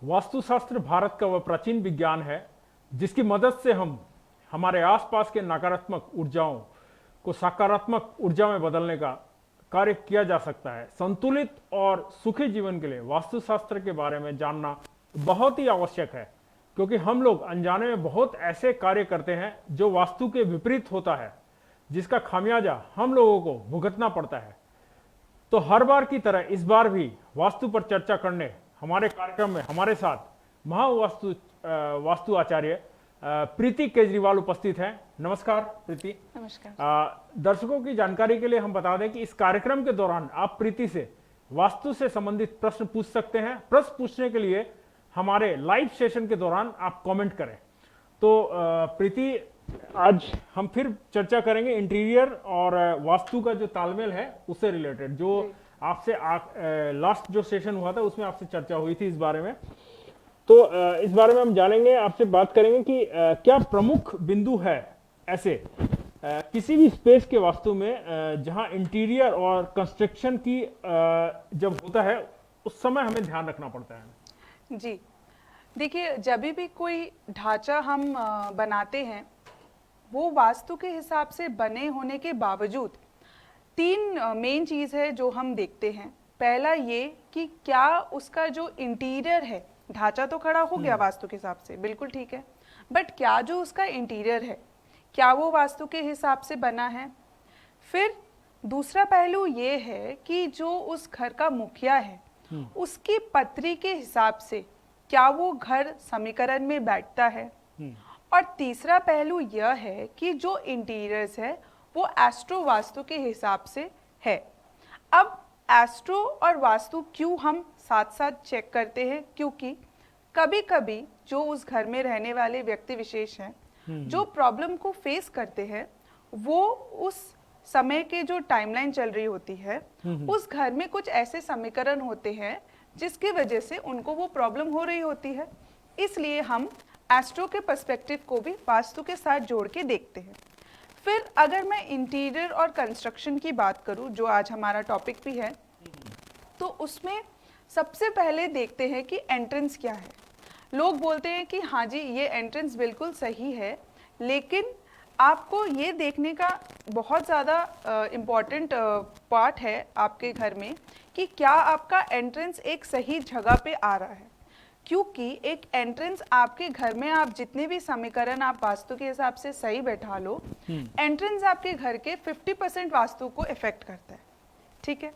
वास्तुशास्त्र भारत का वह प्राचीन विज्ञान है जिसकी मदद से हम हमारे आसपास के नकारात्मक ऊर्जाओं को सकारात्मक ऊर्जा में बदलने का कार्य किया जा सकता है। संतुलित और सुखी जीवन के लिए वास्तुशास्त्र के बारे में जानना बहुत ही आवश्यक है, क्योंकि हम लोग अनजाने में बहुत ऐसे कार्य करते हैं जो वास्तु के विपरीत होता है, जिसका खामियाजा हम लोगों को भुगतना पड़ता है। तो हर बार की तरह इस बार भी वास्तु पर चर्चा करने हमारे कार्यक्रम में हमारे साथ वास्तु आचार्य प्रीति केजरीवाल उपस्थित हैं। नमस्कार प्रीति। नमस्कार। दर्शकों की जानकारी के लिए हम बता दें कि इस कार्यक्रम के दौरान आप प्रीति से वास्तु से संबंधित प्रश्न पूछ सकते हैं। प्रश्न पूछने के लिए हमारे लाइव सेशन के दौरान आप कमेंट करें। तो प्रीति, आज हम फिर चर्चा करेंगे इंटीरियर और वास्तु का जो तालमेल है उससे रिलेटेड, जो आपसे लास्ट जो सेशन हुआ था उसमें आपसे चर्चा हुई थी इस बारे में। तो इस बारे में हम जानेंगे, आपसे बात करेंगे कि क्या प्रमुख बिंदु है ऐसे किसी भी स्पेस के वास्तु में जहां इंटीरियर और कंस्ट्रक्शन की जब होता है उस समय हमें ध्यान रखना पड़ता है। जी देखिए, जब भी कोई ढांचा हम बनाते हैं वो वास्तु के हिसाब से बने होने के बावजूद तीन मेन चीज़ है जो हम देखते हैं। पहला ये कि क्या उसका जो इंटीरियर है, ढांचा तो खड़ा हो गया वास्तु के हिसाब से, बिल्कुल ठीक है, बट क्या जो उसका इंटीरियर है क्या वो वास्तु के हिसाब से बना है। फिर दूसरा पहलू ये है कि जो उस घर का मुखिया है उसकी पत्री के हिसाब से क्या वो घर समीकरण में बैठता है। और तीसरा पहलू यह है कि जो इंटीरियर्स है वो एस्ट्रो वास्तु के हिसाब से है। अब एस्ट्रो और वास्तु क्यों हम साथ साथ चेक करते हैं, क्योंकि कभी कभी जो उस घर में रहने वाले व्यक्ति विशेष हैं जो प्रॉब्लम को फेस करते हैं वो उस समय के जो टाइमलाइन चल रही होती है उस घर में कुछ ऐसे समीकरण होते हैं जिसकी वजह से उनको वो प्रॉब्लम हो रही होती है। इसलिए हम एस्ट्रो के पर्सपेक्टिव को भी वास्तु के साथ जोड़ के देखते हैं। फिर अगर मैं इंटीरियर और कंस्ट्रक्शन की बात करूं, जो आज हमारा टॉपिक भी है, तो उसमें सबसे पहले देखते हैं कि एंट्रेंस क्या है। लोग बोलते हैं कि हाँ जी ये एंट्रेंस बिल्कुल सही है, लेकिन आपको ये देखने का बहुत ज़्यादा इम्पॉर्टेंट पार्ट है आपके घर में कि क्या आपका एंट्रेंस एक सही जगह पे आ रहा है। क्योंकि एक एंट्रेंस आपके घर में आप जितने भी समीकरण आप वास्तु के हिसाब से सही बैठा लो, एंट्रेंस आपके घर के 50% वास्तु को इफेक्ट करता है। ठीक है,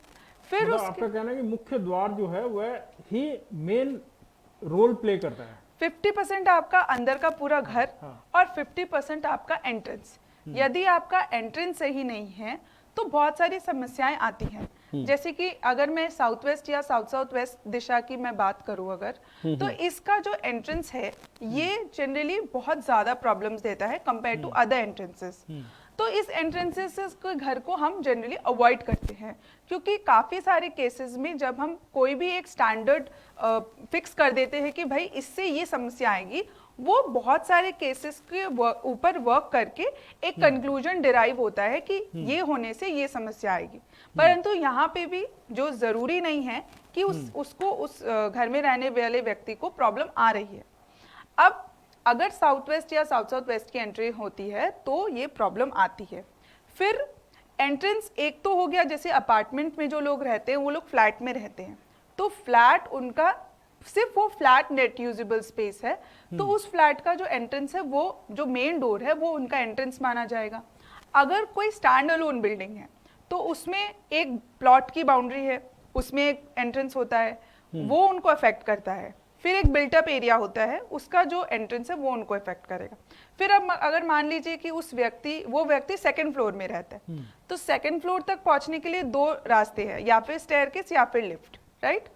फिर मतलब आपका कहना है कि मुख्य द्वार जो है वह ही मेन रोल प्ले करता है। 50% आपका अंदर का पूरा घर और 50% आपका एंट्रेंस। यदि आपका एंट्रेंस सही नहीं है तो बहुत सारी समस्याएं आती हैं। जैसे कि अगर मैं साउथ वेस्ट या साउथ साउथ वेस्ट दिशा की मैं बात करूं अगर, तो इसका जो एंट्रेंस है ये जनरली बहुत ज्यादा प्रॉब्लम्स देता है कंपेयर टू अदर एंट्रेंसेस। तो इस एंट्रेंसेस के घर को हम जनरली अवॉइड करते हैं, क्योंकि काफ़ी सारे केसेस में जब हम कोई भी एक स्टैंडर्ड फिक्स कर देते हैं कि भाई इससे ये समस्या आएगी, वो बहुत सारे केसेस के ऊपर वर्क करके एक कंक्लूजन डिराइव होता है कि ये होने से ये समस्या आएगी। परंतु यहाँ पे भी जो ज़रूरी नहीं है कि उसको उस घर में रहने वाले व्यक्ति को प्रॉब्लम आ रही है। अब अगर साउथ वेस्ट या साउथ साउथ वेस्ट की एंट्री होती है तो ये प्रॉब्लम आती है। फिर एंट्रेंस एक तो हो गया, जैसे अपार्टमेंट में जो लोग रहते हैं वो लोग फ्लैट में रहते हैं, तो फ्लैट उनका सिर्फ वो फ्लैट नेट यूजेबल स्पेस है, तो उस फ्लैट का जो एंट्रेंस है वो जो मेन डोर है वो उनका एंट्रेंस माना जाएगा। अगर कोई स्टैंड अलोन बिल्डिंग है तो उसमें एक प्लॉट की बाउंड्री है, उसमें एक एंट्रेंस होता है, वो उनको अफेक्ट करता है। फिर एक बिल्टअप एरिया होता है, उसका जो एंट्रेंस है वो उनको इफेक्ट करेगा। फिर अब अगर मान लीजिए कि वो व्यक्ति सेकंड फ्लोर में रहता है, तो सेकंड फ्लोर तक पहुंचने के लिए दो रास्ते हैं, या फिर स्टेयरकेस या फिर लिफ्ट, राइट।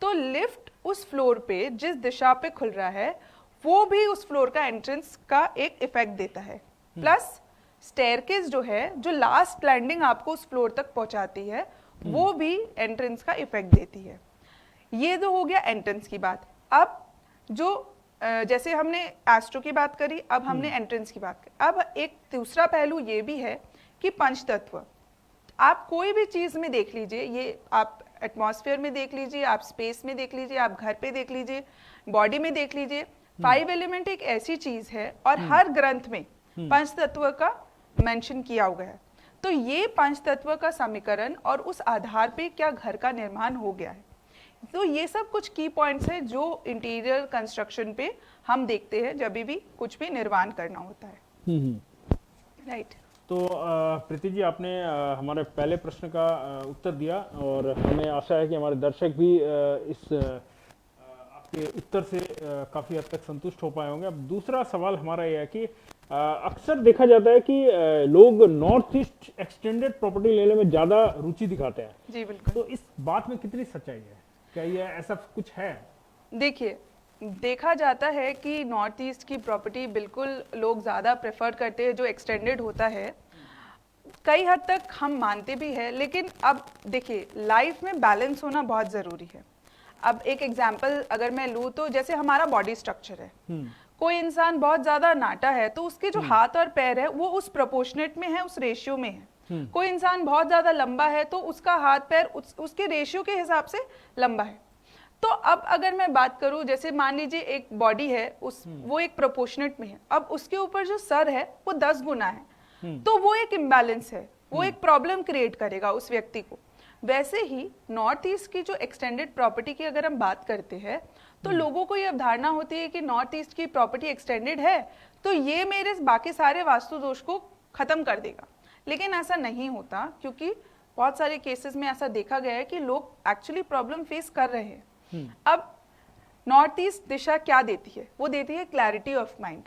तो लिफ्ट उस फ्लोर पे जिस दिशा पे खुल रहा है वो भी उस फ्लोर का एंट्रेंस का एक इफेक्ट देता है। प्लस स्टेयरकेस जो है, जो लास्ट लैंडिंग आपको उस फ्लोर तक पहुंचाती है, वो भी एंट्रेंस का इफेक्ट देती है। ये तो हो गया एंट्रेंस की बात। अब जो जैसे हमने एस्ट्रो की बात करी, अब हमने एंट्रेंस की बात करी। अब एक दूसरा पहलू ये भी है कि पंचतत्व, आप कोई भी चीज में देख लीजिए, ये आप एटमॉस्फेयर में देख लीजिए, आप स्पेस में देख लीजिए, आप घर पे देख लीजिए, बॉडी में देख लीजिए, 5 एलिमेंट एक ऐसी चीज है और हर ग्रंथ में पंच तत्व का मेंशन किया हुआ है। तो ये पंच तत्व का समीकरण और उस आधार पे क्या घर का निर्माण हो गया है। तो ये सब कुछ की पॉइंट्स है जो इंटीरियर कंस्ट्रक्शन पे हम देखते हैं जब भी कुछ भी निर्माण करना होता है। राइट। तो प्रीति जी, आपने हमारे पहले प्रश्न का उत्तर दिया और हमें आशा है कि हमारे दर्शक भी इस आपके उत्तर से काफ़ी हद तक संतुष्ट हो पाए होंगे। अब दूसरा सवाल हमारा यह है कि अक्सर देखा जाता है कि लोग नॉर्थ ईस्ट एक्सटेंडेड प्रॉपर्टी लेने में ज़्यादा रुचि दिखाते हैं। जी बिल्कुल। तो इस बात में कितनी सच्चाई है? क्या ये ऐसा कुछ है? देखिए, देखा जाता है कि नॉर्थ ईस्ट की प्रॉपर्टी बिल्कुल लोग ज़्यादा प्रेफर करते हैं जो एक्सटेंडेड होता है। कई हद तक हम मानते भी हैं, लेकिन अब देखिए लाइफ में बैलेंस होना बहुत ज़रूरी है। अब एक एग्जांपल अगर मैं लूँ तो जैसे हमारा बॉडी स्ट्रक्चर है, कोई इंसान बहुत ज़्यादा नाटा है तो उसके जो हाथ और पैर है वो उस प्रोपोर्शनेट में है, उस रेशियो में है। कोई इंसान बहुत ज़्यादा लंबा है तो उसका हाथ पैर उसके रेशियो के हिसाब से लंबा है। तो अब अगर मैं बात करूं, जैसे मान लीजिए एक बॉडी है वो एक प्रोपोर्शनेट में है, अब उसके ऊपर जो सर है वो 10 गुना है, तो वो एक इम्बैलेंस है, वो एक प्रॉब्लम क्रिएट करेगा उस व्यक्ति को। वैसे ही नॉर्थ ईस्ट की जो एक्सटेंडेड प्रॉपर्टी की अगर हम बात करते हैं तो लोगों को ये अवधारणा होती है कि नॉर्थ ईस्ट की प्रॉपर्टी एक्सटेंडेड है तो ये मेरे बाकी सारे वास्तु दोष को खत्म कर देगा, लेकिन ऐसा नहीं होता, क्योंकि बहुत सारे केसेस में ऐसा देखा गया है कि लोग एक्चुअली प्रॉब्लम फेस कर रहे हैं। अब नॉर्थ ईस्ट दिशा क्या देती है? वो देती है क्लैरिटी ऑफ माइंड।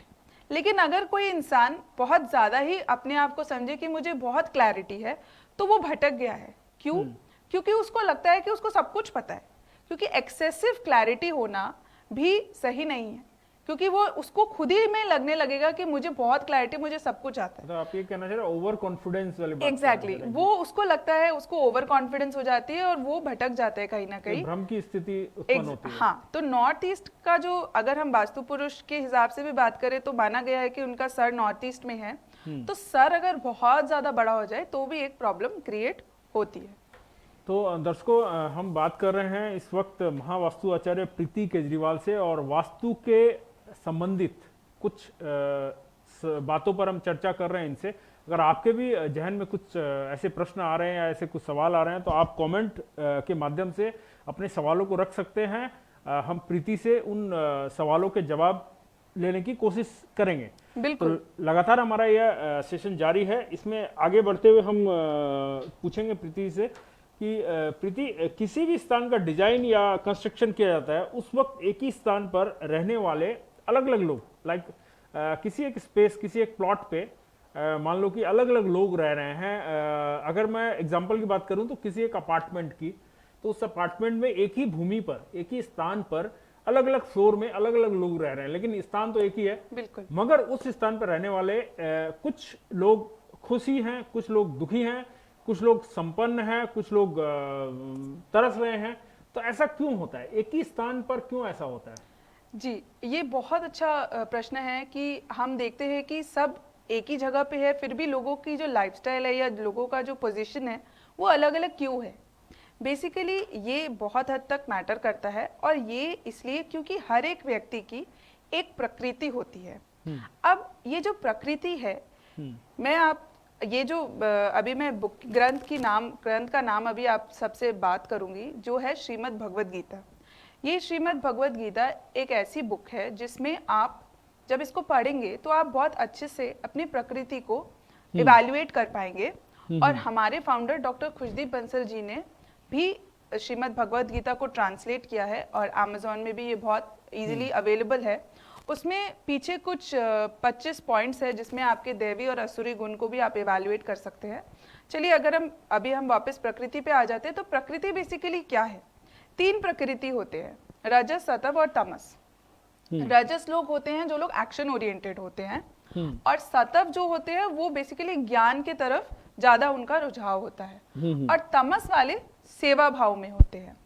लेकिन अगर कोई इंसान बहुत ज्यादा ही अपने आप को समझे कि मुझे बहुत क्लैरिटी है तो वो भटक गया है। क्यों? क्योंकि उसको लगता है कि उसको सब कुछ पता है, क्योंकि एक्सेसिव क्लैरिटी होना भी सही नहीं है, क्योंकि वो उसको खुद ही में लगने लगेगा कि मुझे बहुत क्लैरिटी, मुझे सब कुछ आता है। तो आप ये कहना चाह रहे हैं ओवर कॉन्फिडेंस वाली बात? एग्जैक्टली, वो उसको लगता है, उसको ओवर कॉन्फिडेंस हो जाती है और वो भटक जाता है कहीं ना कहीं, भ्रम की स्थिति उत्पन्न होती है। हाँ, तो नॉर्थ ईस्ट का जो अगर हम वास्तु पुरुष के हिसाब से भी बात करें तो माना गया है कि उनका सर नॉर्थ ईस्ट में है, तो सर अगर बहुत ज्यादा बड़ा हो जाए तो भी एक प्रॉब्लम क्रिएट होती है। तो दर्शकों, हम बात कर रहे हैं इस वक्त महावास्तु आचार्य प्रीति केजरीवाल से और वास्तु के संबंधित कुछ बातों पर हम चर्चा कर रहे हैं इनसे। अगर आपके भी जहन में कुछ ऐसे प्रश्न आ रहे हैं या ऐसे कुछ सवाल आ रहे हैं तो आप कमेंट के माध्यम से अपने सवालों को रख सकते हैं। हम प्रीति से उन सवालों के जवाब लेने की कोशिश करेंगे। बिल्कुल। तो लगातार हमारा यह सेशन जारी है। इसमें आगे बढ़ते हुए हम पूछेंगे प्रीति से कि प्रीति, किसी भी स्थान का डिजाइन या कंस्ट्रक्शन किया जाता है उस वक्त एक ही स्थान पर रहने वाले अलग अलग लोग, लाइक किसी एक स्पेस, किसी एक प्लॉट पे मान लो कि अलग अलग लोग रह रहे हैं। अगर मैं एग्जांपल की बात करूं तो किसी एक अपार्टमेंट की, तो उस अपार्टमेंट में एक ही भूमि पर, एक ही स्थान पर अलग अलग फ्लोर में अलग अलग लोग रह रहे हैं, लेकिन स्थान तो एक ही है। बिल्कुल। मगर उस स्थान पर रहने वाले कुछ लोग खुशी हैं, कुछ लोग दुखी हैं, कुछ लोग संपन्न हैं, कुछ लोग तरस रहे हैं। तो ऐसा क्यों होता है? एक ही स्थान पर क्यों ऐसा होता है? जी, ये बहुत अच्छा प्रश्न है कि हम देखते हैं कि सब एक ही जगह पे है, फिर भी लोगों की जो लाइफस्टाइल है या लोगों का जो पोजीशन है वो अलग अलग क्यों है। बेसिकली ये बहुत हद तक मैटर करता है, और ये इसलिए क्योंकि हर एक व्यक्ति की एक प्रकृति होती है। अब ये जो प्रकृति है, मैं आप ये जो अभी मैं बुक ग्रंथ का नाम अभी आप सबसे बात करूंगी, जो है श्रीमद् भगवद गीता। ये श्रीमद् भगवद गीता एक ऐसी बुक है जिसमें आप जब इसको पढ़ेंगे तो आप बहुत अच्छे से अपनी प्रकृति को इवैल्यूएट कर पाएंगे। और हमारे फाउंडर डॉक्टर खुशदीप बंसल जी ने भी श्रीमद् भगवद गीता को ट्रांसलेट किया है और अमेज़न में भी ये बहुत इजीली अवेलेबल है। उसमें पीछे कुछ 25 पॉइंट्स है जिसमें आपके दैवी और असुरी गुण को भी आप इवैल्यूएट कर सकते हैं। चलिए, अगर हम वापस प्रकृति पे आ जाते हैं तो प्रकृति बेसिकली क्या है? 3 प्रकृति होते हैं, रजस, सत्व और तमस। रजस लोग होते हैं जो लोग एक्शन ओरिएंटेड होते हैं, और सत्व जो होते हैं वो बेसिकली ज्ञान के तरफ ज्यादा उनका रुझाव होता है, और तमस वाले सेवा भाव में होते हैं।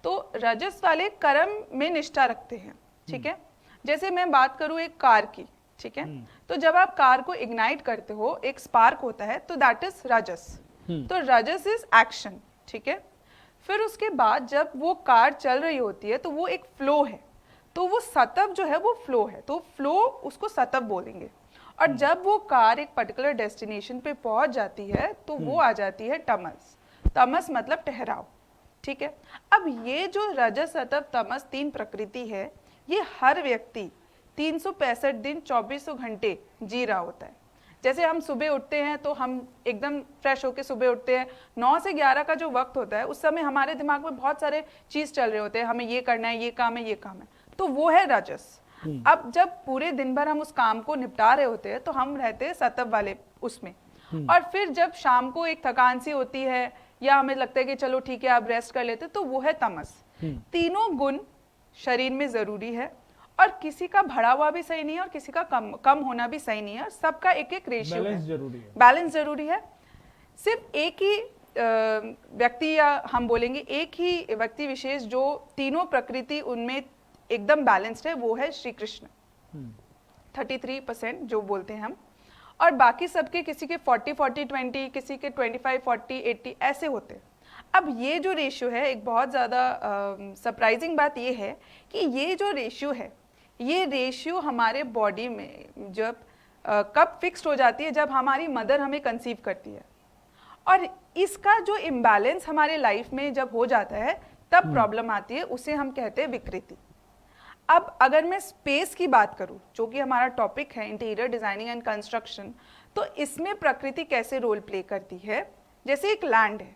तो रजस वाले कर्म में निष्ठा रखते हैं। ठीक है, जैसे मैं बात करूं एक कार की, ठीक है, तो जब आप कार को इग्नाइट करते हो, एक स्पार्क होता है, तो दैट इज रजस। तो रजस इज एक्शन। ठीक है, फिर उसके बाद जब वो कार चल रही होती है तो वो एक फ्लो है, तो वो सतव जो है वो फ्लो है, तो फ्लो उसको सतव बोलेंगे। और जब वो कार एक पर्टिकुलर डेस्टिनेशन पे पहुंच जाती है तो वो आ जाती है तमस। तमस मतलब ठहराव, ठीक है। अब ये जो रजस सतव तमस 3 प्रकृति है, ये हर व्यक्ति 365 दिन 2400 घंटे जी रहा होता है। जैसे हम सुबह उठते हैं तो हम एकदम फ्रेश होके सुबह उठते हैं, 9 से 11 का जो वक्त होता है उस समय हमारे दिमाग में बहुत सारे चीज चल रहे होते हैं, हमें ये करना है, ये काम है, ये काम है, तो वो है रजस। अब जब पूरे दिन भर हम उस काम को निपटा रहे होते हैं तो हम रहते हैं सतव वाले उसमें। और फिर जब शाम को एक थकान सी होती है या हमें लगता है कि चलो ठीक है आप रेस्ट कर लेते, तो वो है तमस। तीनों गुण शरीर में जरूरी है और किसी का बढ़ा हुआ भी सही नहीं है और किसी का कम होना भी सही नहीं है, सबका एक एक रेशियो है, बैलेंस जरूरी है। सिर्फ एक ही व्यक्ति या हम बोलेंगे एक ही व्यक्ति विशेष जो तीनों प्रकृति उनमें एकदम बैलेंस्ड है, वो है श्री कृष्ण। 33% जो बोलते हैं हम, और बाकी सबके किसी के 40-40-20, किसी के 25-40-80 ऐसे होते हैं। अब ये जो रेशियो है, एक बहुत ज़्यादा सरप्राइजिंग बात ये है कि ये जो रेशियो है, ये रेशियो हमारे बॉडी में जब कब फिक्स्ड हो जाती है, जब हमारी मदर हमें कंसीव करती है। और इसका जो इम्बैलेंस हमारे लाइफ में जब हो जाता है तब प्रॉब्लम आती है, उसे हम कहते हैं विकृति। अब अगर मैं स्पेस की बात करूं, जो कि हमारा टॉपिक है इंटीरियर डिजाइनिंग एंड कंस्ट्रक्शन, तो इसमें प्रकृति कैसे रोल प्ले करती है। जैसे एक लैंड है,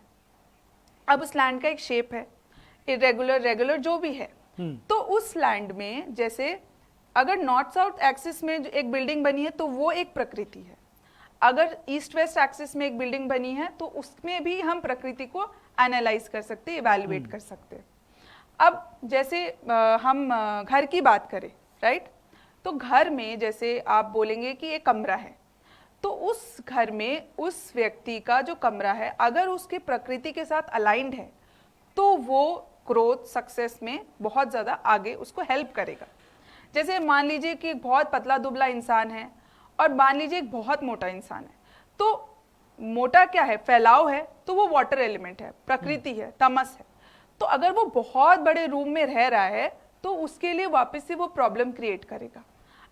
अब उस लैंड का एक शेप है, इरेगुलर रेगुलर जो भी है, तो उस लैंड में जैसे अगर नॉर्थ साउथ एक्सिस में एक बिल्डिंग बनी है तो वो एक प्रकृति है, अगर ईस्ट वेस्ट एक्सिस में एक बिल्डिंग बनी है तो उसमें भी हम प्रकृति को एनालाइज कर सकते हैं, इवैल्यूएट कर सकते हैं। अब जैसे हम घर की बात करें, राइट, तो घर में जैसे आप बोलेंगे कि एक कमरा है, तो उस घर में उस व्यक्ति का जो कमरा है अगर उसके प्रकृति के साथ अलाइंड है तो वो ग्रोथ सक्सेस में बहुत ज़्यादा आगे उसको हेल्प करेगा। जैसे मान लीजिए कि एक बहुत पतला दुबला इंसान है और मान लीजिए एक बहुत मोटा इंसान है, तो मोटा क्या है, फैलाव है, तो वो वाटर एलिमेंट है, प्रकृति है, तमस है। तो अगर वो बहुत बड़े रूम में रह रहा है तो उसके लिए वापस से वो प्रॉब्लम क्रिएट करेगा।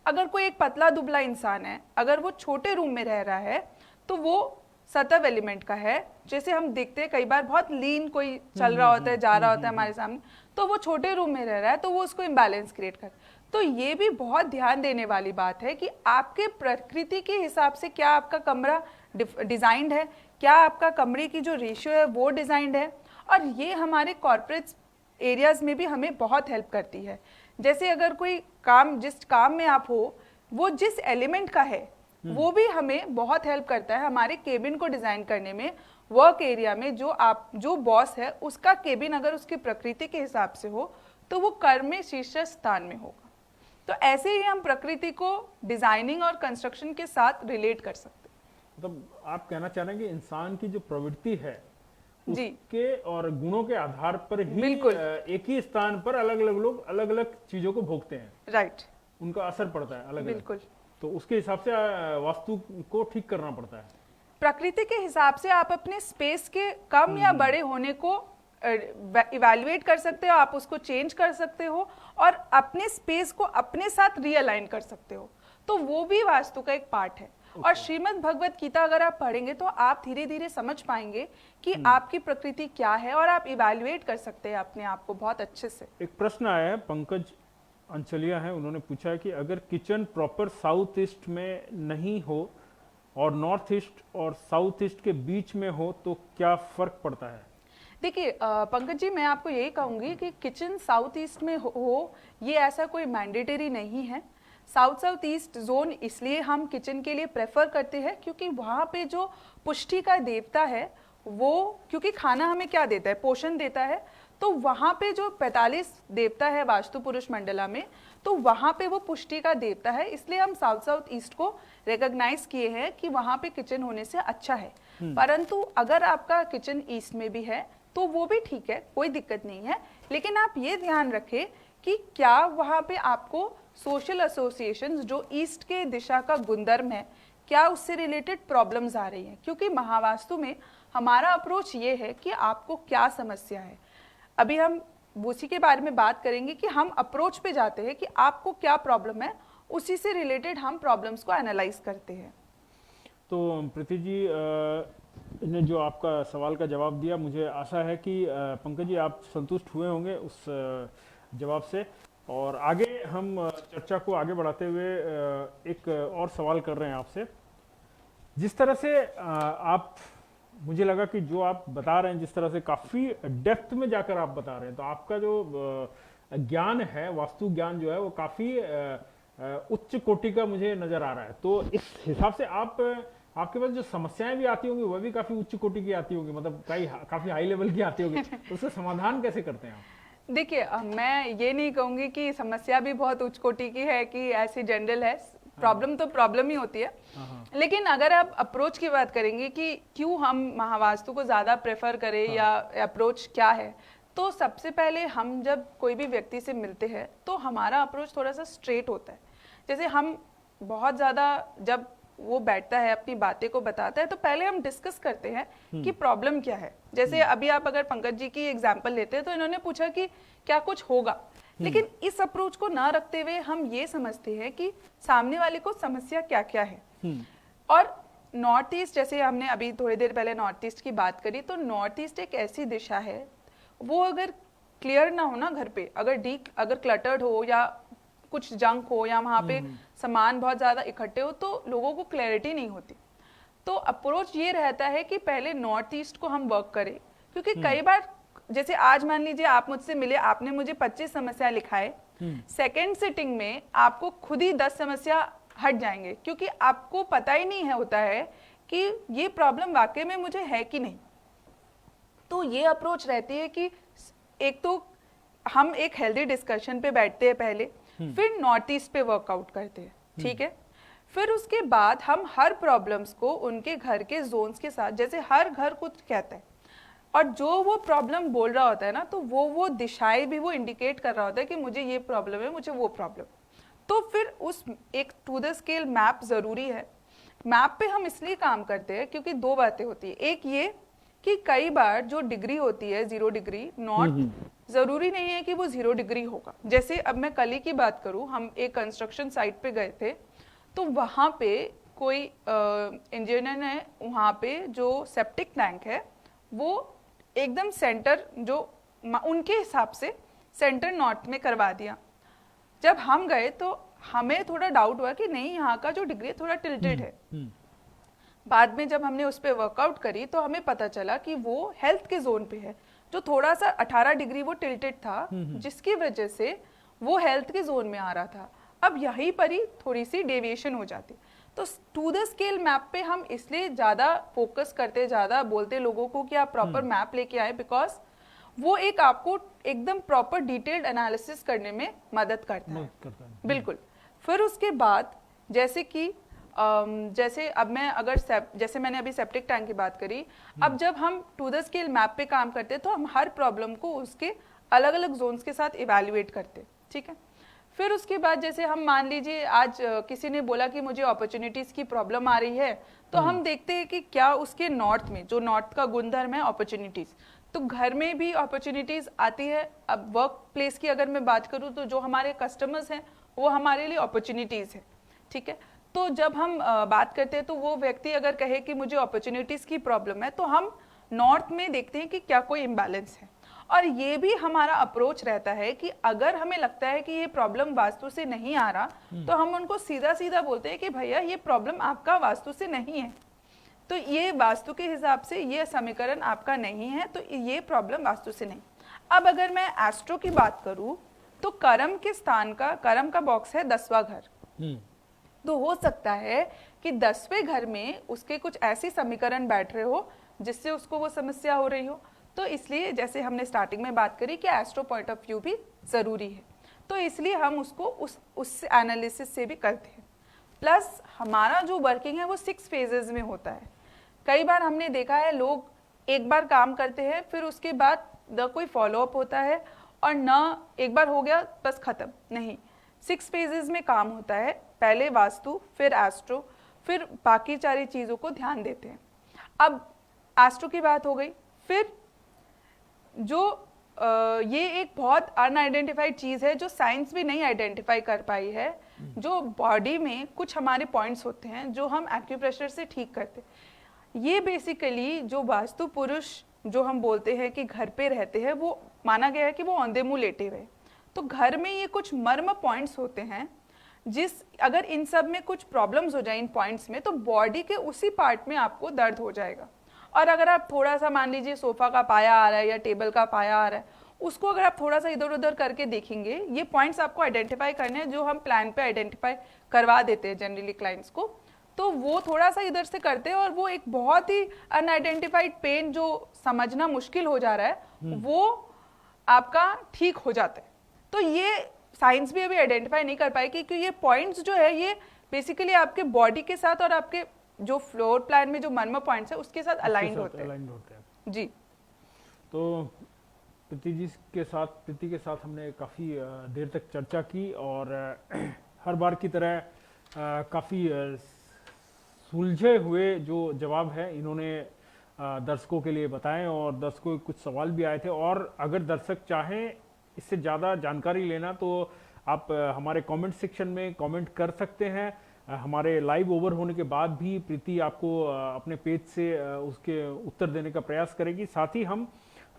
अगर कोई एक पतला दुबला इंसान है, अगर वो छोटे रूम में रह रहा है तो वो सतव एलिमेंट का है। जैसे हम देखते हैं कई बार बहुत लीन कोई चल रहा होता है, जा रहा होता है हमारे सामने, तो वो छोटे रूम में रह रहा है तो वो उसको इम्बैलेंस क्रिएट कर। तो ये भी बहुत ध्यान देने वाली बात है कि आपके प्रकृति के हिसाब से क्या आपका कमरा डिजाइंड है, क्या आपका कमरे की जो रेशियो है वो डिजाइंड है। और ये हमारे कॉर्पोरेट एरियाज में भी हमें बहुत हेल्प करती है। जैसे अगर कोई काम, जिस काम में आप हो वो जिस एलिमेंट का है वो भी हमें बहुत हेल्प करता है हमारे केबिन को डिजाइन करने में। वर्क एरिया में जो बॉस है उसका केबिन अगर उसकी प्रकृति के हिसाब से हो तो वो कर्म में शीर्ष स्थान में होगा। तो ऐसे ही हम प्रकृति को डिजाइनिंग और कंस्ट्रक्शन के साथ रिलेट कर सकते हैं। मतलब आप कहना चाह रहे हैं कि इंसान की जो प्रवृत्ति है जी उसके और गुणों के आधार पर ही एक ही स्थान पर अलग अलग लोग अलग अलग चीजों को भोगते हैं, राइट, उनका असर पड़ता है अलग बिल्कुल। तो उसके हिसाब से वास्तु को ठीक करना पड़ता है। प्रकृति के हिसाब से आप अपने स्पेस के कम या बड़े होने को इवैल्यूएट कर सकते हो, आप उसको चेंज कर सकते हो और अपने स्पेस को अपने साथ रीअलाइन कर सकते हो। तो वो भी वास्तु का एक पार्ट है। और श्रीमद् भगवत गीता अगर आप पढ़ेंगे तो आप धीरे धीरे समझ पाएंगे कि आपकी प्रकृति क्या है और आप इवैल्यूएट कर सकते हैं अपने आप को बहुत अच्छे से। एक प्रश्न आया है, पंकज अंचलिया है, उन्होंने पूछा है कि अगर किचन प्रॉपर साउथ ईस्ट में नहीं हो और नॉर्थ ईस्ट और साउथ ईस्ट के बीच में हो तो क्या फर्क पड़ता है? देखिए पंकज जी, मैं आपको यही कहूंगी कि किचन साउथ ईस्ट में हो ये ऐसा कोई मैंडेटरी नहीं है। साउथ ईस्ट जोन इसलिए हम किचन के लिए प्रेफर करते हैं क्योंकि वहाँ पे जो पुष्टि का देवता है वो, क्योंकि खाना हमें क्या देता है, पोषण देता है, तो वहाँ पे जो 45 देवता है वास्तु पुरुष मंडला में, तो वहाँ पे वो पुष्टि का देवता है, इसलिए हम साउथ ईस्ट को रिकॉग्नाइज किए हैं कि वहाँ पे किचन होने से अच्छा है। परंतु अगर आपका किचन ईस्ट में भी है तो वो भी ठीक है, कोई दिक्कत नहीं है, लेकिन आप ये ध्यान रखें कि क्या वहाँ पे आपको सोशल एसोसिएशंस जो ईस्ट के दिशा का गुणधर्म है, क्या उससे रिलेटेड प्रॉब्लम्स आ रही हैं। क्योंकि महावास्तु में हमारा अप्रोच ये है कि आपको क्या समस्या है, अभी हम उसी के बारे में बात करेंगे कि हम अप्रोच पे जाते हैं कि आपको क्या प्रॉब्लम है, उसी से रिलेटेड हम प्रॉब्लम्स को एनालाइज करते हैं। तो प्रीति जी ने जो आपका सवाल का जवाब दिया, मुझे आशा है कि पंकज जी आप संतुष्ट हुए होंगे उस जवाब से। और आगे हम चर्चा को आगे बढ़ाते हुए एक और सवाल कर रहे हैं आपसे। जिस तरह से आप, मुझे लगा कि जो आप बता रहे हैं, जिस तरह से काफ़ी डेप्थ में जाकर आप बता रहे हैं, तो आपका जो ज्ञान है, वास्तु ज्ञान जो है वो काफ़ी उच्च कोटि का मुझे नज़र आ रहा है। तो इस हिसाब से आपके पास जो समस्याएं भी आती होंगी वह भी काफ़ी उच्च कोटि की आती होंगी, मतलब काफ़ी हाई लेवल की आती होगी। तो उसका समाधान कैसे करते हैं आप? देखिए, मैं ये नहीं कहूँगी कि समस्या भी बहुत उच्च कोटि की है कि ऐसी जनरल है। प्रॉब्लम तो प्रॉब्लम ही होती है। लेकिन अगर आप अप्रोच की बात करेंगे कि क्यों हम महावास्तु को ज़्यादा प्रेफर करें या अप्रोच क्या है, तो सबसे पहले हम जब कोई भी व्यक्ति से मिलते हैं तो हमारा अप्रोच थोड़ा सा स्ट्रेट होता है। जैसे हम बहुत ज़्यादा, जब वो बैठता है अपनी बातें को बताता है, तो पहले हम डिस्कस करते हैं कि प्रॉब्लम क्या है। जैसे अभी आप अगर पंकज जी की एग्जांपल लेते हैं तो इन्होंने पूछा कि क्या कुछ होगा, लेकिन इस अप्रोच को ना रखते हुए हम ये समझते हैं कि सामने वाले को समस्या क्या क्या है। और नॉर्थ ईस्ट, जैसे हमने अभी थोड़ी देर पहले नॉर्थ ईस्ट की बात करी, तो नॉर्थ ईस्ट एक ऐसी दिशा है, वो अगर क्लियर ना हो ना घर पे, अगर क्लटर्ड हो या कुछ जंक हो या वहाँ पे सामान बहुत ज़्यादा इकट्ठे हो, तो लोगों को क्लैरिटी नहीं होती। तो अप्रोच ये रहता है कि पहले नॉर्थ ईस्ट को हम वर्क करें, क्योंकि कई बार, जैसे आज मान लीजिए आप मुझसे मिले, आपने मुझे 25 समस्या लिखाए, सेकेंड सिटिंग में आपको खुद ही 10 समस्या हट जाएंगे, क्योंकि आपको पता ही नहीं है होता है कि ये प्रॉब्लम वाकई में मुझे है कि नहीं। तो ये अप्रोच रहती है कि एक तो हम एक हेल्दी डिस्कशन पे बैठते हैं पहले, फिर नॉर्थ ईस्ट पे वर्कआउट करते हैं, ठीक है। फिर उसके बाद हम हर प्रॉब्लम्स को उनके घर के जोन्स के साथ, जैसे हर घर कुछ कहता है और जो वो प्रॉब्लम बोल रहा होता है ना, तो वो दिशाएं भी वो इंडिकेट कर रहा होता है कि मुझे ये प्रॉब्लम है, मुझे वो प्रॉब्लम। तो फिर उस एक टू द स्केल मैप जरूरी है। मैप पे हम इसलिए काम करते हैं क्योंकि दो बातें होती है। एक ये कि कई बार जो डिग्री होती है 0 डिग्री, नॉट जरूरी नहीं है कि वो 0 डिग्री होगा। जैसे अब मैं कल ही की बात करूं, हम एक कंस्ट्रक्शन साइट पे गए थे, तो वहां पे कोई इंजीनियर ने वहां पे जो सेप्टिक टैंक है वो एकदम सेंटर, जो उनके हिसाब से सेंटर नॉर्थ में करवा दिया। जब हम गए तो हमें थोड़ा डाउट हुआ कि नहीं, यहाँ का जो डिग्री थोड़ा टिल्टेड है। बाद में जब हमने उस पर वर्कआउट करी तो हमें पता चला कि वो हेल्थ के जोन पे है, जो थोड़ा सा 18 डिग्री वो टिल्टेड था, जिसकी वजह से वो हेल्थ के जोन में आ रहा था। अब यहीं पर ही थोड़ी सी डेविएशन हो जाती। तो टू द स्केल मैप पे हम इसलिए ज़्यादा फोकस करते, ज़्यादा बोलते लोगों को कि आप प्रॉपर मैप लेके आए, बिकॉज वो एक आपको एकदम प्रॉपर डिटेल्ड एनालिसिस करने में मदद करता है। बिल्कुल। फिर उसके बाद जैसे कि जैसे अब मैं अगर जैसे मैंने अभी सेप्टिक टैंक की बात करी, अब जब हम टू द स्केल मैप पे काम करते हैं तो हम हर प्रॉब्लम को उसके अलग अलग जोन्स के साथ इवैल्यूएट करते, ठीक है। फिर उसके बाद जैसे हम मान लीजिए आज किसी ने बोला कि मुझे अपॉर्चुनिटीज की प्रॉब्लम आ रही है, तो हम देखते हैं कि क्या उसके नॉर्थ में, जो नॉर्थ का गुणधर्म है अपॉर्चुनिटीज, तो घर में भी अपॉर्चुनिटीज आती है। अब वर्क प्लेस की अगर मैं बात करूँ तो जो हमारे कस्टमर्स हैं वो हमारे लिए अपॉर्चुनिटीज है, ठीक है। तो जब हम बात करते हैं तो वो व्यक्ति अगर कहे कि मुझे अपॉर्चुनिटीज की प्रॉब्लम है, तो हम नॉर्थ में देखते हैं कि क्या कोई इम्बैलेंस है। और ये भी हमारा अप्रोच रहता है कि अगर हमें लगता है कि ये प्रॉब्लम वास्तु से नहीं आ रहा, तो हम उनको सीधा सीधा बोलते हैं कि भैया ये प्रॉब्लम आपका वास्तु से नहीं है, तो ये वास्तु के हिसाब से ये समीकरण आपका नहीं है, तो ये प्रॉब्लम वास्तु से नहीं। अब अगर मैं एस्ट्रो की बात करूं तो कर्म के स्थान का, कर्म का बॉक्स है 10वां घर, तो हो सकता है कि 10वें घर में उसके कुछ ऐसी समीकरण बैठ रहे हो जिससे उसको वो समस्या हो रही हो। तो इसलिए जैसे हमने स्टार्टिंग में बात करी कि एस्ट्रो पॉइंट ऑफ व्यू भी जरूरी है, तो इसलिए हम उसको उस एनालिसिस से भी करते हैं। प्लस हमारा जो वर्किंग है वो 6 फेजेस में होता है। कई बार हमने देखा है लोग एक बार काम करते हैं, फिर उसके बाद न कोई फॉलोअप होता है और न एक बार हो गया बस खत्म, नहीं, 6 फेजेस में काम होता है। पहले वास्तु, फिर एस्ट्रो, फिर बाकी सारी चीज़ों को ध्यान देते हैं। अब एस्ट्रो की बात हो गई, फिर जो ये एक बहुत अनआइडेंटिफाइड चीज़ है जो साइंस भी नहीं आइडेंटिफाई कर पाई है। जो बॉडी में कुछ हमारे पॉइंट्स होते हैं जो हम एक्यूप्रेशर से ठीक करते हैं। ये बेसिकली जो वास्तु पुरुष जो हम बोलते हैं कि घर पे रहते हैं, वो माना गया है कि वो औंधे मुंह लेटे हुए। तो घर में ये कुछ मर्म पॉइंट्स होते हैं अगर इन सब में कुछ प्रॉब्लम्स हो जाए इन पॉइंट्स में, तो बॉडी के उसी पार्ट में आपको दर्द हो जाएगा। और अगर आप थोड़ा सा मान लीजिए सोफा का पाया आ रहा है या टेबल का पाया आ रहा है, उसको अगर आप थोड़ा सा इधर उधर करके देखेंगे, ये पॉइंट्स आपको आइडेंटिफाई करने हैं जो हम प्लान पे आइडेंटिफाई करवा देते हैं जनरली क्लाइंट्स को। तो वो थोड़ा सा इधर से करते हैं और वो एक बहुत ही अनआइडेंटिफाइड पेन जो समझना मुश्किल हो जा रहा है वो आपका ठीक हो जाता है। तो ये साइंस भी अभी आइडेंटिफाई नहीं कर पाई क्योंकि ये पॉइंट्स जो है ये बेसिकली आपके बॉडी के साथ और आपके जो फ्लोर प्लान में जो मर्म पॉइंट्स है उसके साथ अलाइंड होते हैं। जी, तो प्रीति के साथ हमने काफ़ी देर तक चर्चा की और हर बार की तरह काफ़ी सुलझे हुए जो जवाब है इन्होंने दर्शकों के लिए बताएं और दर्शकों के कुछ सवाल भी आए थे। और अगर दर्शक चाहें इससे ज़्यादा जानकारी लेना तो आप हमारे कमेंट सेक्शन में कमेंट कर सकते हैं। हमारे लाइव ओवर होने के बाद भी प्रीति आपको अपने पेज से उसके उत्तर देने का प्रयास करेगी। साथ ही हम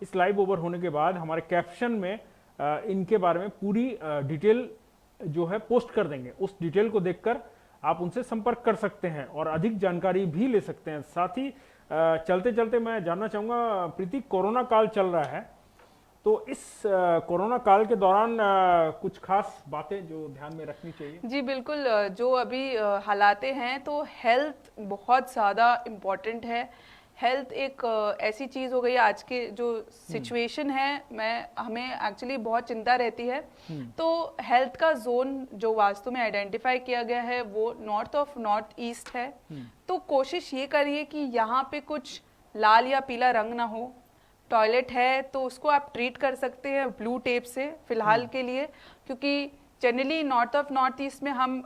इस लाइव ओवर होने के बाद हमारे कैप्शन में इनके बारे में पूरी डिटेल जो है पोस्ट कर देंगे। उस डिटेल को देखकर आप उनसे संपर्क कर सकते हैं और अधिक जानकारी भी ले सकते हैं। साथ ही चलते चलते मैं जानना चाहूँगा प्रीति, कोरोना काल चल रहा है, तो इस कोरोना काल के दौरान कुछ खास बातें जो ध्यान में रखनी चाहिए? जी बिल्कुल, जो अभी हालातें हैं तो हेल्थ बहुत ज़्यादा इम्पॉर्टेंट है। हेल्थ एक ऐसी चीज़ हो गई है आज के जो सिचुएशन है, हमें एक्चुअली बहुत चिंता रहती है। तो हेल्थ का जोन जो वास्तु में आइडेंटिफाई किया गया है वो नॉर्थ ऑफ नॉर्थ ईस्ट है। तो कोशिश ये करिए कि यहाँ पे कुछ लाल या पीला रंग ना हो। टॉयलेट है तो उसको आप ट्रीट कर सकते हैं ब्लू टेप से फिलहाल के लिए, क्योंकि generally north of north east में हम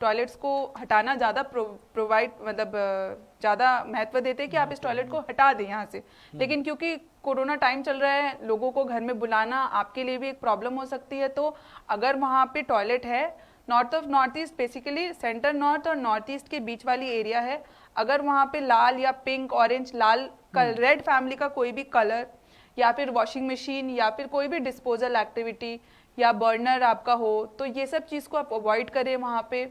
टॉयलेट्स को हटाना ज़्यादा ज़्यादा महत्व देते हैं कि आप इस टॉयलेट को हटा दें यहाँ से। लेकिन क्योंकि कोरोना टाइम चल रहा है, लोगों को घर में बुलाना आपके लिए भी एक प्रॉब्लम हो सकती है। तो अगर वहाँ पे टॉयलेट है, north of north east basically centre north और नॉर्थ ईस्ट के बीच वाली एरिया है, अगर वहाँ पे लाल या पिंक ऑरेंज लाल रेड फैमिली का कोई भी कलर या फिर वॉशिंग मशीन या फिर कोई भी डिस्पोजल एक्टिविटी या बर्नर आपका हो, तो ये सब चीज़ को आप अवॉइड करें वहाँ पे।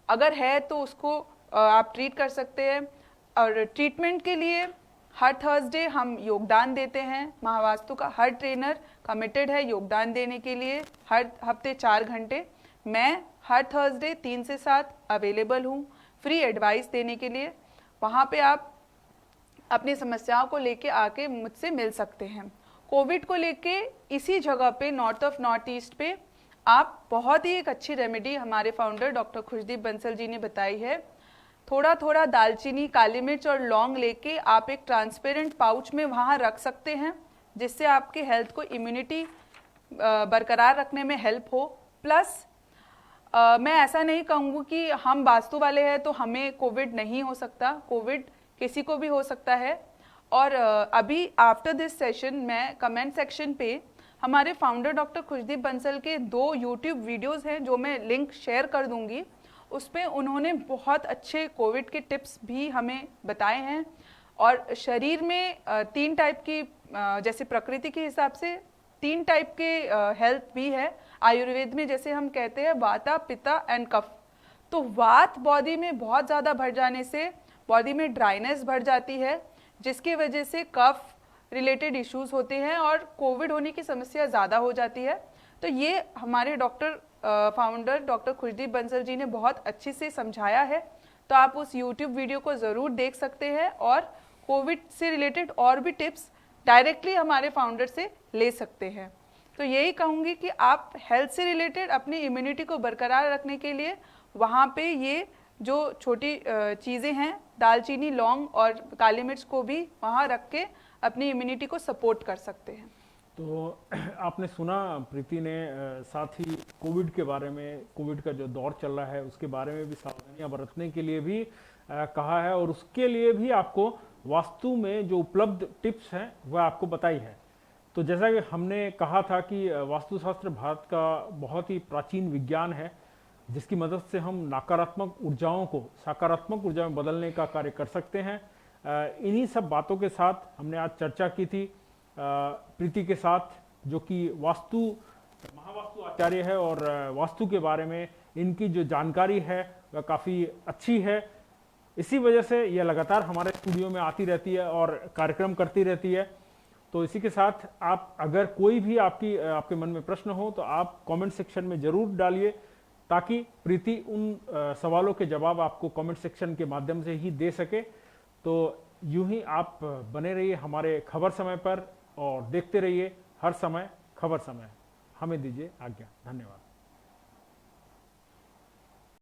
अगर है तो उसको आप ट्रीट कर सकते हैं। और ट्रीटमेंट के लिए हर थर्सडे हम योगदान देते हैं। महावास्तु का हर ट्रेनर कमिटेड है योगदान देने के लिए हर हफ्ते 4 घंटे। मैं हर थर्सडे 3 से 7 अवेलेबल हूँ फ्री एडवाइस देने के लिए। वहाँ पे आप अपनी समस्याओं को लेके आके मुझसे मिल सकते हैं। कोविड को लेके इसी जगह पे नॉर्थ ऑफ नॉर्थ ईस्ट पे आप बहुत ही एक अच्छी रेमेडी हमारे फाउंडर डॉक्टर खुशदीप बंसल जी ने बताई है। थोड़ा थोड़ा दालचीनी, काली मिर्च और लौंग लेके आप एक ट्रांसपेरेंट पाउच में वहाँ रख सकते हैं, जिससे आपके हेल्थ को इम्यूनिटी बरकरार रखने में हेल्प हो। प्लस मैं ऐसा नहीं कहूँगी कि हम वास्तु वाले हैं तो हमें कोविड नहीं हो सकता, कोविड किसी को भी हो सकता है। और अभी आफ्टर दिस सेशन मैं कमेंट सेक्शन पे हमारे फाउंडर डॉक्टर खुशदीप बंसल के 2 यूट्यूब वीडियोस हैं जो मैं लिंक शेयर कर दूंगी। उस पर उन्होंने बहुत अच्छे कोविड के टिप्स भी हमें बताए हैं। और शरीर में 3 टाइप की, जैसे प्रकृति के हिसाब से 3 टाइप के हेल्थ भी है। आयुर्वेद में जैसे हम कहते हैं वाता, पित्ता एंड कफ। तो वात बॉडी में बहुत ज़्यादा बढ़ जाने से बॉडी में ड्राइनेस बढ़ जाती है, जिसकी वजह से कफ रिलेटेड इश्यूज होते हैं और कोविड होने की समस्या ज़्यादा हो जाती है। तो ये हमारे फाउंडर डॉक्टर खुशदीप बंसल जी ने बहुत अच्छे से समझाया है। तो आप उस यूट्यूब वीडियो को ज़रूर देख सकते हैं और कोविड से रिलेटेड और भी टिप्स डायरेक्टली हमारे फाउंडर से ले सकते हैं। तो यही कहूँगी कि आप हेल्थ से रिलेटेड अपनी इम्यूनिटी को बरकरार रखने के लिए वहाँ पे ये जो छोटी चीज़ें हैं, दालचीनी, लौंग और काली मिर्च को भी वहाँ रख के अपनी इम्यूनिटी को सपोर्ट कर सकते हैं। तो आपने सुना प्रीति ने, साथ ही कोविड के बारे में, कोविड का जो दौर चल रहा है उसके बारे में भी सावधानियां बरतने के लिए भी कहा है और उसके लिए भी आपको वास्तु में जो उपलब्ध टिप्स हैं वह आपको बताई है। तो जैसा कि हमने कहा था कि वास्तुशास्त्र भारत का बहुत ही प्राचीन विज्ञान है, जिसकी मदद से हम नकारात्मक ऊर्जाओं को सकारात्मक ऊर्जा में बदलने का कार्य कर सकते हैं। इन्हीं सब बातों के साथ हमने आज चर्चा की थी प्रीति के साथ, जो कि महावास्तु आचार्य है और वास्तु के बारे में इनकी जो जानकारी है वह काफ़ी अच्छी है। इसी वजह से यह लगातार हमारे स्टूडियो में आती रहती है और कार्यक्रम करती रहती है। तो इसी के साथ आप अगर कोई भी आपके मन में प्रश्न हो तो आप कमेंट सेक्शन में ज़रूर डालिए, ताकि प्रीति उन सवालों के जवाब आपको कमेंट सेक्शन के माध्यम से ही दे सके। तो यूं ही आप बने रहिए हमारे खबर समय पर और देखते रहिए हर समय खबर समय। हमें दीजिए आज्ञा। धन्यवाद।